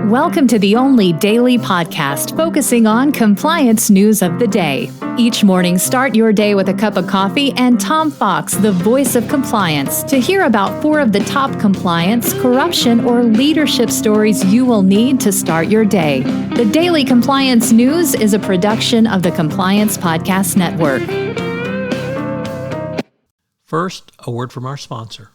Welcome to the only daily podcast focusing on compliance news of the day. Each morning, start your day with a cup of coffee and Tom Fox, the voice of compliance, to hear about 4 of the top compliance, corruption, or leadership stories you will need to start your day. The Daily Compliance News is a production of the Compliance Podcast Network. First, a word from our sponsor.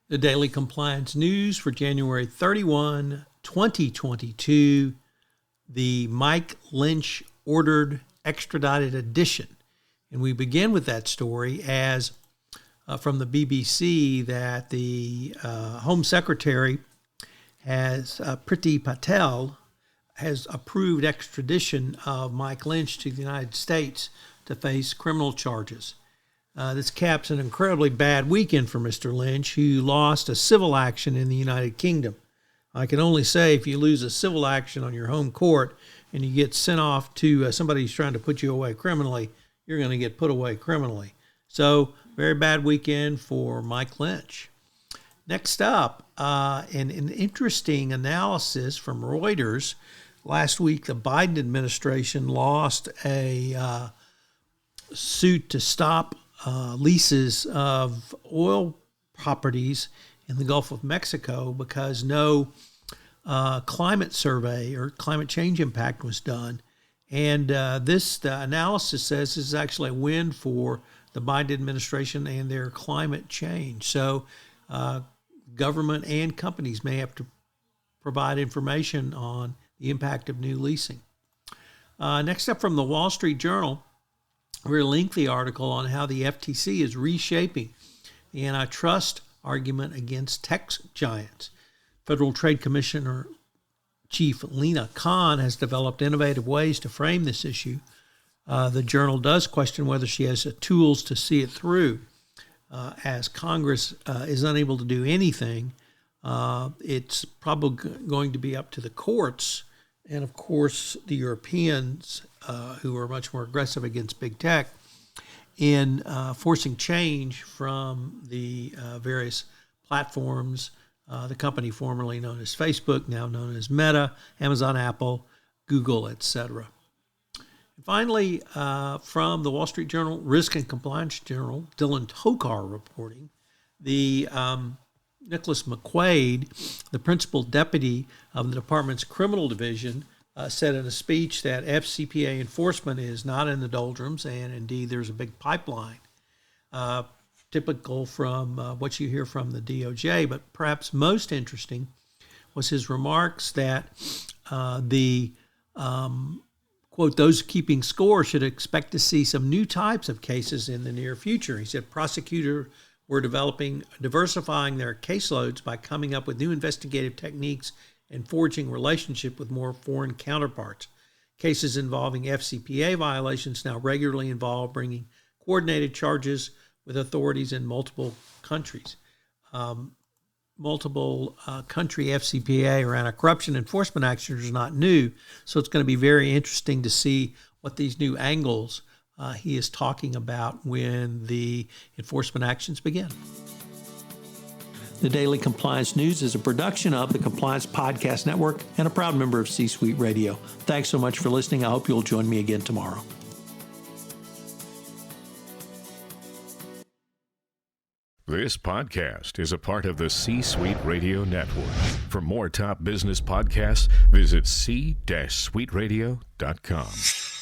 The Daily Compliance News for January 31, 2022, the Mike Lynch ordered extradited edition. And we begin with that story as from the BBC that the Home Secretary has, Priti Patel, has approved extradition of Mike Lynch to the United States to face criminal charges. This caps an incredibly bad weekend for Mr. Lynch, who lost a civil action in the United Kingdom. I can only say if you lose a civil action on your home court and you get sent off to somebody who's trying to put you away criminally, you're going to get put away criminally. So, very bad weekend for Mike Lynch. Next up, an interesting analysis from Reuters. Last week, the Biden administration lost a suit to stop leases of oil properties in the Gulf of Mexico because no climate survey or climate change impact was done. And the analysis says this is actually a win for the Biden administration and their climate change. So government and companies may have to provide information on the impact of new leasing. Next up from the Wall Street Journal, a very lengthy article on how the FTC is reshaping the antitrust argument against tech giants. Federal Trade Commissioner Chief Lina Khan has developed innovative ways to frame this issue. The journal does question whether she has the tools to see it through. As Congress is unable to do anything, it's probably going to be up to the courts and, of course, the Europeans, who are much more aggressive against big tech, in forcing change from the various platforms, the company formerly known as Facebook, now known as Meta, Amazon, Apple, Google, etc. And finally, from the Wall Street Journal, Risk and Compliance Journal, Dylan Tokar reporting, the Nicholas McQuaid, the principal deputy of the department's criminal division, said in a speech that FCPA enforcement is not in the doldrums, and indeed there's a big pipeline, typical from what you hear from the DOJ. But perhaps most interesting was his remarks that quote, those keeping score should expect to see some new types of cases in the near future. He said prosecutors were diversifying their caseloads by coming up with new investigative techniques and forging relationship with more foreign counterparts. Cases involving FCPA violations now regularly involve bringing coordinated charges with authorities in multiple countries. Multiple country FCPA or anti-corruption enforcement actions are not new, so it's going to be very interesting to see what these new angles he is talking about when the enforcement actions begin. The Daily Compliance News is a production of the Compliance Podcast Network and a proud member of C-Suite Radio. Thanks so much for listening. I hope you'll join me again tomorrow. This podcast is a part of the C-Suite Radio Network. For more top business podcasts, visit c-suiteradio.com.